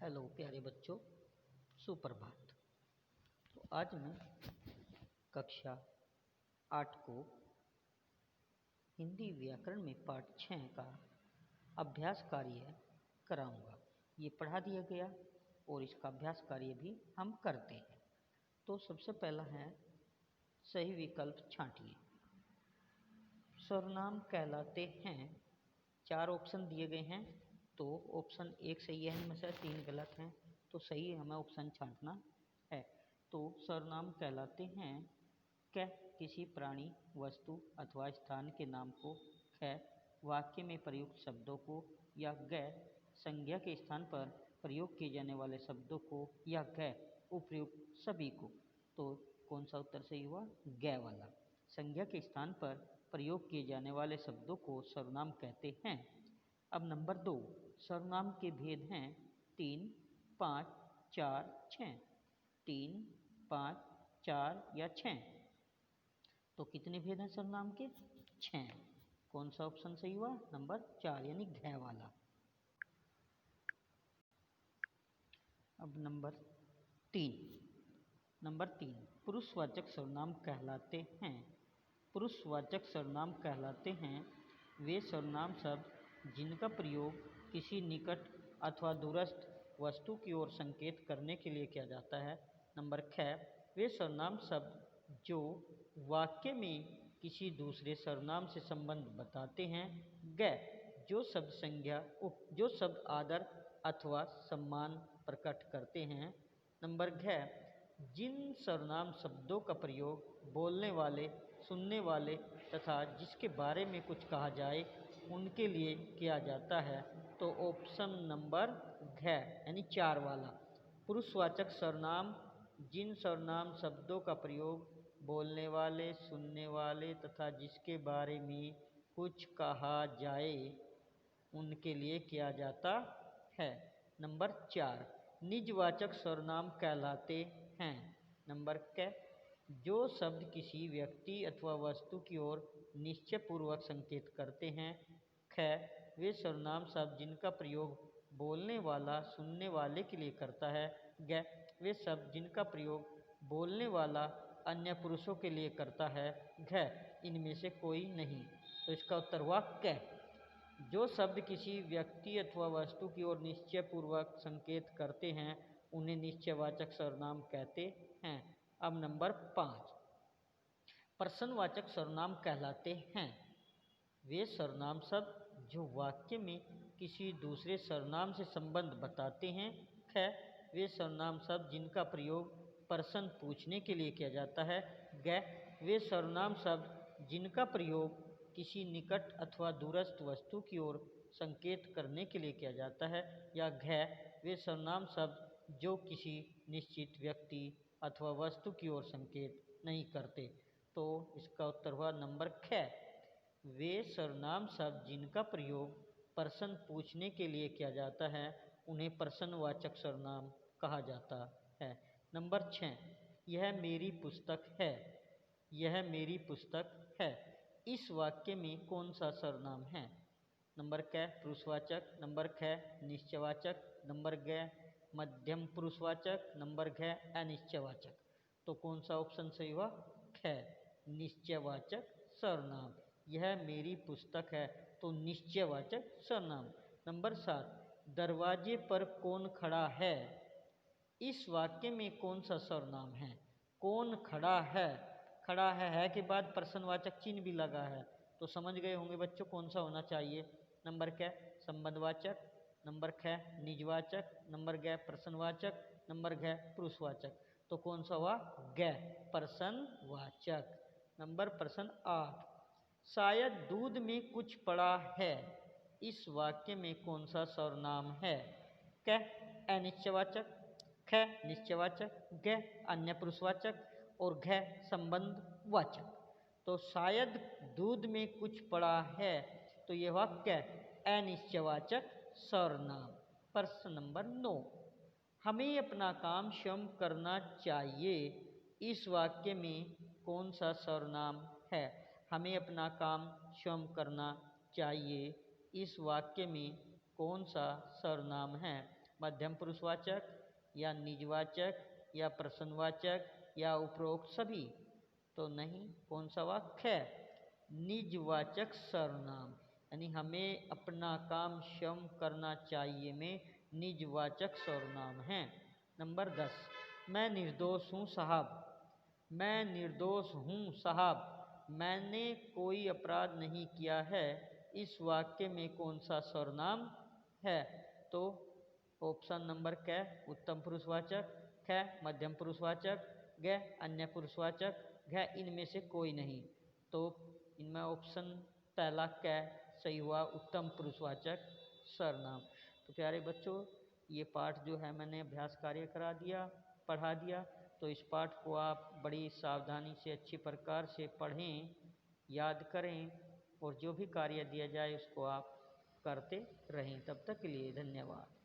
Hello प्यारे बच्चों, सुप्रभात। तो आज मैं कक्षा 8 को हिंदी व्याकरण में पाठ 6 का अभ्यास कार्य कराऊंगा। ये पढ़ा दिया गया और इसका अभ्यास कार्य भी हम करते हैं। तो सबसे पहला है सही विकल्प छांटिए। सर्वनाम कहलाते हैं। 4 ऑप्शन दिए गए हैं, तो ऑप्शन 1 सही है, इनमें से 3 गलत हैं, तो सही हमें ऑप्शन छांटना है। तो सर्वनाम कहलाते हैं क किसी प्राणी, वस्तु अथवा स्थान के नाम को, ख वाक्य में प्रयुक्त शब्दों को, या ग संज्ञा के स्थान पर प्रयोग किए जाने वाले शब्दों को, या ग उपयुक्त सभी को। तो कौन सा उत्तर सही हुआ? ग वाला। संज्ञा के स्थान पर प्रयोग किए जाने वाले शब्दों को सर्वनाम कहते हैं। अब नंबर 2, सर्वनाम के भेद हैं 3, 5, 4, 6। 3, 5, 4 या 6। तो कितने भेद हैं सर्वनाम के? 6। कौन सा ऑप्शन सही हुआ? नंबर 4 यानी घ वाला। अब नंबर 3, पुरुषवाचक सर्वनाम कहलाते हैं। पुरुषवाचक सर्वनाम कहलाते हैं वे सर्वनाम शब्द जिनका प्रयोग किसी निकट अथवा दूरस्थ वस्तु की ओर संकेत करने के लिए किया जाता है। नंबर ख वे सर्वनाम शब्द जो वाक्य में किसी दूसरे सर्वनाम से संबंध बताते हैं। ग जो शब्द आदर अथवा सम्मान प्रकट करते हैं। नंबर घ जिन सर्वनाम शब्दों का प्रयोग बोलने वाले, सुनने वाले तथा जिसके बारे में कुछ कहा जाए उनके लिए किया जाता है। तो ऑप्शन नंबर घ यानी 4 वाला। पुरुषवाचक सर्वनाम जिन सर्वनाम शब्दों का प्रयोग बोलने वाले, सुनने वाले तथा जिसके बारे में कुछ कहा जाए उनके लिए किया जाता है। नंबर 4, निजवाचक सर्वनाम कहलाते हैं। नंबर क जो शब्द किसी व्यक्ति अथवा वस्तु की ओर निश्चयपूर्वक संकेत करते हैं। ख वे सर्वनाम शब्द जिनका प्रयोग बोलने वाला सुनने वाले के लिए करता है। ग वे शब्द जिनका प्रयोग बोलने वाला अन्य पुरुषों के लिए करता है। घ इनमें से कोई नहीं। तो इसका उत्तर हुआ क। जो शब्द किसी व्यक्ति अथवा वस्तु की ओर निश्चयपूर्वक संकेत करते हैं उन्हें निश्चयवाचक सर्वनाम कहते हैं। अब नंबर 5, प्रश्नवाचक सर्वनाम कहलाते हैं। वे सर्वनाम शब्द जो वाक्य में किसी दूसरे सर्वनाम से संबंध बताते हैं। ख वे सर्वनाम शब्द जिनका प्रयोग प्रश्न पूछने के लिए किया जाता है। ग वे सर्वनाम शब्द जिनका प्रयोग किसी निकट अथवा दूरस्थ वस्तु की ओर संकेत करने के लिए किया जाता है। या घ वे सर्वनाम शब्द जो किसी निश्चित व्यक्ति अथवा वस्तु की ओर संकेत नहीं करते। तो इसका उत्तर हुआ नंबर ख। वे सर्वनाम शब्द जिनका प्रयोग प्रश्न पूछने के लिए किया जाता है उन्हें प्रश्नवाचक सर्वनाम कहा जाता है। नंबर 6, यह मेरी पुस्तक है। यह मेरी पुस्तक है। इस वाक्य में कौन सा सर्वनाम है? नंबर क पुरुषवाचक, नंबर ख निश्चयवाचक, नंबर ग मध्यम पुरुषवाचक, नंबर घ अनिश्चयवाचक। तो कौन सा ऑप्शन सही हुआ? ख निश्चयवाचक सर्वनाम। यह मेरी पुस्तक है, तो निश्चयवाचक सर्वनाम। नंबर 7, दरवाजे पर कौन खड़ा है। इस वाक्य में कौन सा सर्वनाम है? कौन खड़ा है। खड़ा है के बाद प्रश्नवाचक चिन्ह भी लगा है, तो समझ गए होंगे बच्चों कौन सा होना चाहिए। नंबर क संबंधवाचक, नंबर ख निजवाचक, नंबर ग प्रश्नवाचक, नंबर घ पुरुषवाचक। तो कौन सा हुआ? ग प्रश्नवाचक। नंबर प्रश्न 8, शायद दूध में कुछ पड़ा है। इस वाक्य में कौन सा सर्वनाम है? क अनिश्चयवाचक, ख निश्चयवाचक, ग अन्य पुरुषवाचक और घ संबंधवाचक। तो शायद दूध में कुछ पड़ा है, तो यह वाक्य अनिश्चयवाचक सर्वनाम। प्रश्न नंबर 9, हमें अपना काम स्वयं करना चाहिए। इस वाक्य में कौन सा सर्वनाम है? हमें अपना काम स्वयं करना चाहिए। इस वाक्य में कौन सा सर्वनाम है? मध्यम पुरुषवाचक या निजवाचक या प्रश्नवाचक या उपरोक्त सभी? तो नहीं, कौन सा वाक्य है? निजवाचक सर्वनाम, यानी हमें अपना काम स्वयं करना चाहिए में निजवाचक सर्वनाम है। नंबर 10, मैं निर्दोष हूँ साहब। मैं निर्दोष हूँ साहब, मैंने कोई अपराध नहीं किया है, इस वाक्य में कौन सा सर्वनाम है? तो ऑप्शन नंबर क उत्तम पुरुषवाचक, ख मध्यम पुरुषवाचक, ग अन्य पुरुषवाचक, घ इनमें से कोई नहीं। तो इनमें ऑप्शन पहला क सही हुआ, उत्तम पुरुषवाचक सर्वनाम। तो प्यारे बच्चों, ये पाठ जो है मैंने अभ्यास कार्य करा दिया, पढ़ा दिया। तो इस पाठ को आप बड़ी सावधानी से अच्छी प्रकार से पढ़ें, याद करें और जो भी कार्य दिया जाए उसको आप करते रहें। तब तक के लिए धन्यवाद।